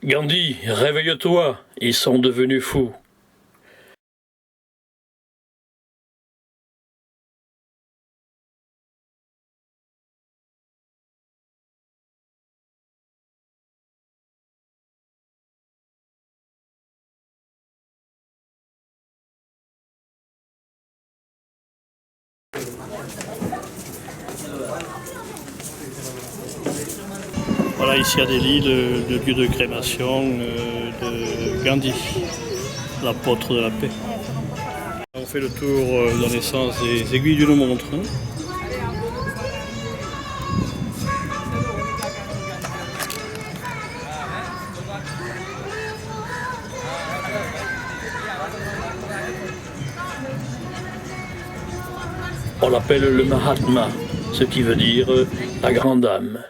Gandhi, réveille-toi, ils sont devenus fous. Voilà, ici à Delhi, le lieu de crémation de Gandhi, l'apôtre de la paix. On fait le tour dans les sens des aiguilles d'une montre. On l'appelle le Mahatma, ce qui veut dire la grande âme.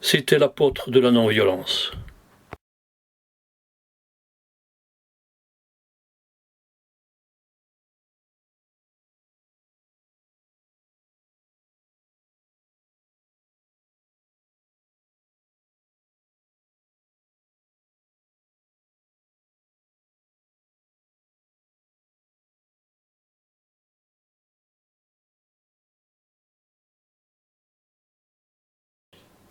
C'était l'apôtre de la non-violence.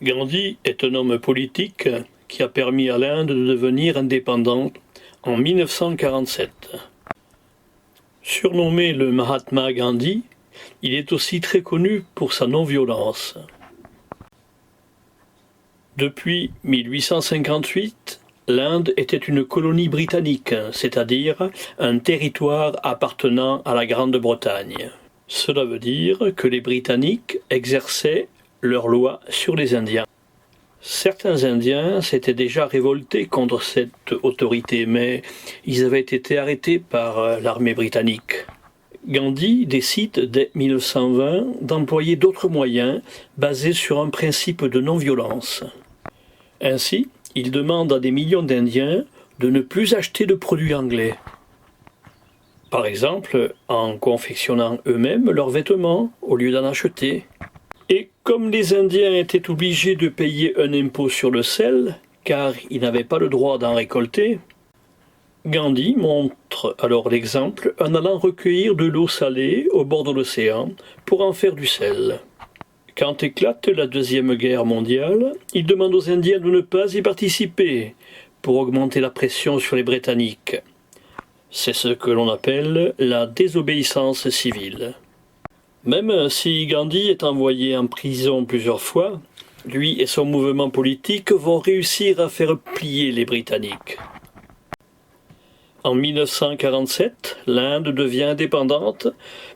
Gandhi est un homme politique qui a permis à l'Inde de devenir indépendante en 1947. Surnommé le Mahatma Gandhi, il est aussi très connu pour sa non-violence. Depuis 1858, l'Inde était une colonie britannique, c'est-à-dire un territoire appartenant à la Grande-Bretagne. Cela veut dire que les Britanniques exerçaient leurs lois sur les Indiens. Certains Indiens s'étaient déjà révoltés contre cette autorité, mais ils avaient été arrêtés par l'armée britannique. Gandhi décide dès 1920 d'employer d'autres moyens basés sur un principe de non-violence. Ainsi, il demande à des millions d'Indiens de ne plus acheter de produits anglais. Par exemple, en confectionnant eux-mêmes leurs vêtements au lieu d'en acheter. Et comme les Indiens étaient obligés de payer un impôt sur le sel, car ils n'avaient pas le droit d'en récolter, Gandhi montre alors l'exemple en allant recueillir de l'eau salée au bord de l'océan pour en faire du sel. Quand éclate la Deuxième Guerre mondiale, il demande aux Indiens de ne pas y participer pour augmenter la pression sur les Britanniques. C'est ce que l'on appelle la désobéissance civile. Même si Gandhi est envoyé en prison plusieurs fois, lui et son mouvement politique vont réussir à faire plier les Britanniques. En 1947, l'Inde devient indépendante,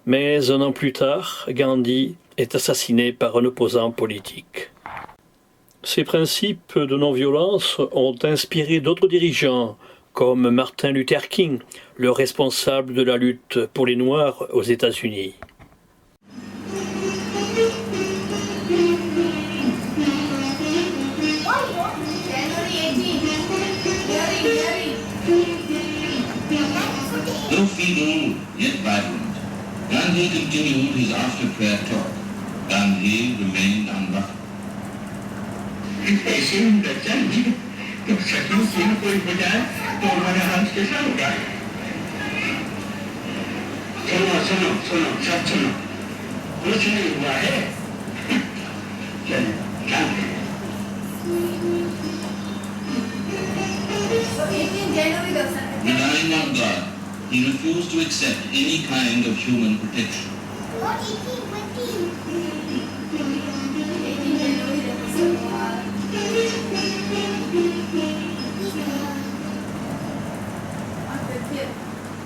mais un an plus tard, Gandhi est assassiné par un opposant politique. Ces principes de non-violence ont inspiré d'autres dirigeants, comme Martin Luther King, le responsable de la lutte pour les Noirs aux États-Unis. Though feeble yet vibrant, Gandhi continued his after-prayer talk. Gandhi remained unruffled. ऐसे में बच्चा नहीं तो सचमुच में कोई हो जाए तो हमारा हाथ कैसा होगा? सुनो सुनो सुनो सब सुनो कुछ नहीं हुआ है चलिए क्या Relying on God, he refused to accept any kind of human protection.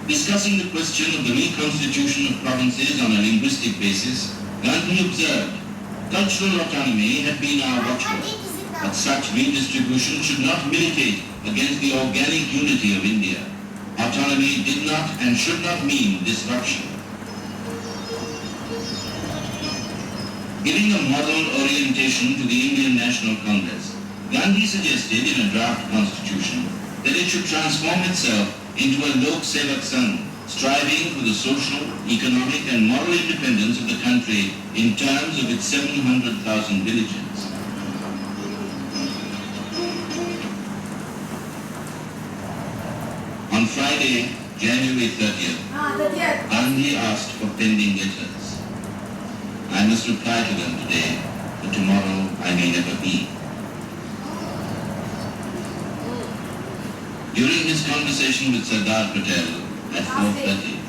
Discussing the question of the reconstitution of provinces on a linguistic basis, Gandhi observed, cultural autonomy had been our watchword, but such redistribution should not militate against the organic unity of India. Autonomy did not and should not mean disruption. Giving a model orientation to the Indian National Congress, Gandhi suggested in a draft constitution that it should transform itself into a Lok Sevak Sangh, striving for the social, economic and moral independence of the country in terms of its 700,000 villages. On Friday, January 30th, Gandhi asked for pending letters. I must reply to them today, but tomorrow I may never be. During his conversation with Sardar Patel at 4:30,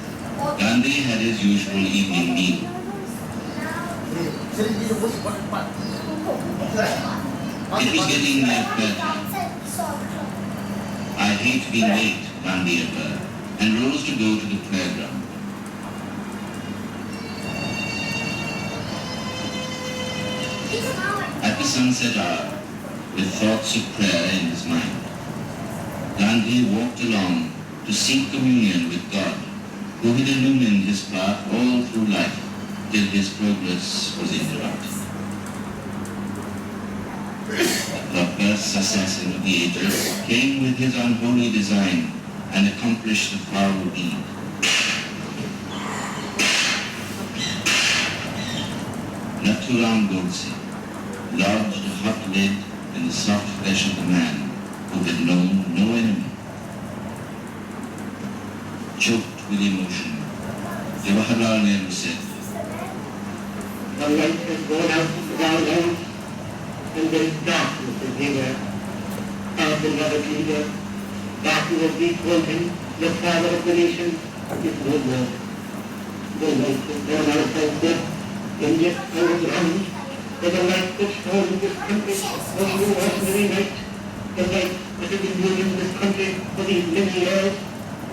Gandhi had his usual evening meal. It was getting near bedtime. I hate being late, Gandhi averred, and rose to go to the playground. At the sunset hour, with thoughts of prayer in his mind, Gandhi walked along to seek communion with God, who had illumined his path all through life till his progress was interrupted. The perverse assassin of the ages came with his unholy design and accomplished the foul deed. Nathuram Godse lodged a hot lead in the soft flesh of the man who had known no enemy. Choked with emotion, Jawaharlal Nehru said, "The light has gone out of our lives, and there is darkness everywhere. Our beloved leader, Bapu of the Golden, the father of the nation, is no more. The light has gone out of death, and yet our ground, for the light that shone in this country was no ordinary light. The light that has been moving in this country for these many years,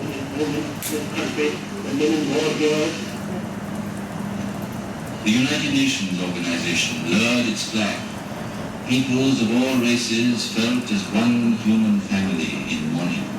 and is moving in this country for many more years." The United Nations organization lowered its flag. Peoples of all races felt as one human family in mourning.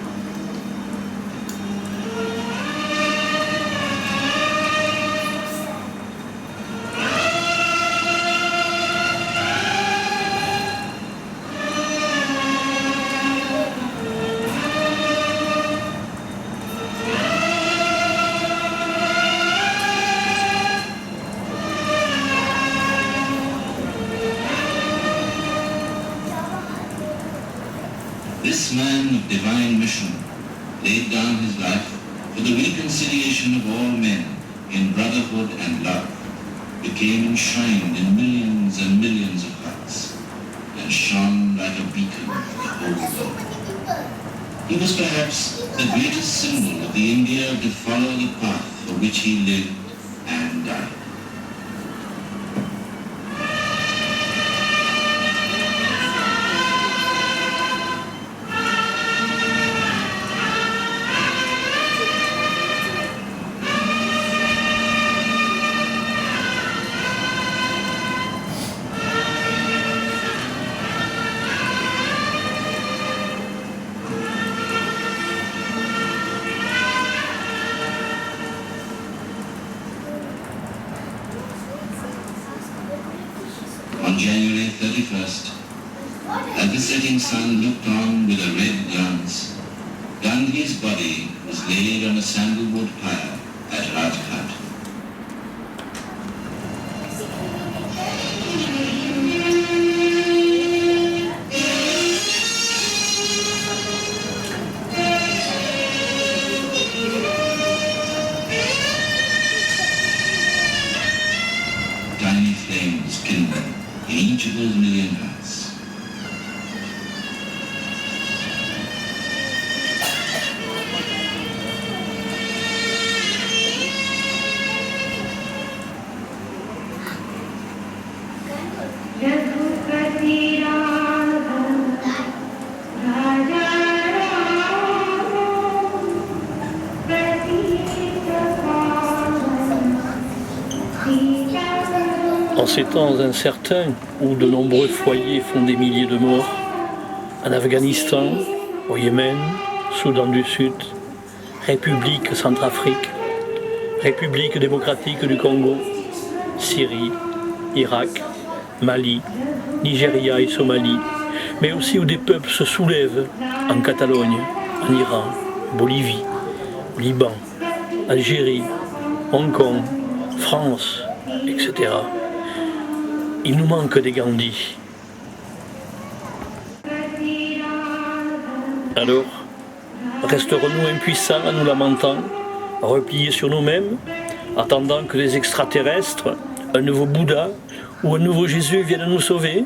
This man of divine mission laid down his life for the reconciliation of all men in brotherhood and love, became enshrined in millions and millions of hearts, and shone like a beacon for the whole world. He was perhaps the greatest symbol of the India to follow the path for which he lived and died. On January 31st, as the setting sun looked on with a red glance, Gandhi's body was laid on a sandalwood pyre at Rajghat. Tiny flames kindled in each of those million hearts. En ces temps incertains où de nombreux foyers font des milliers de morts, en Afghanistan, au Yémen, Soudan du Sud, République Centrafrique, République démocratique du Congo, Syrie, Irak, Mali, Nigeria et Somalie, mais aussi où des peuples se soulèvent en Catalogne, en Iran, Bolivie, Liban, Algérie, Hong Kong, France, etc. Il nous manque des Gandhi. Alors, Resterons-nous impuissants en nous lamentant, repliés sur nous-mêmes, attendant que les extraterrestres, un nouveau Bouddha ou un nouveau Jésus viennent nous sauver?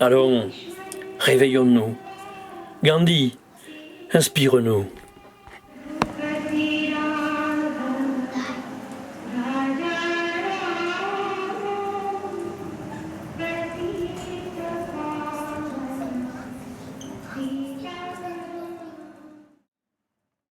Allons, réveillons-nous. Gandhi, inspire-nous.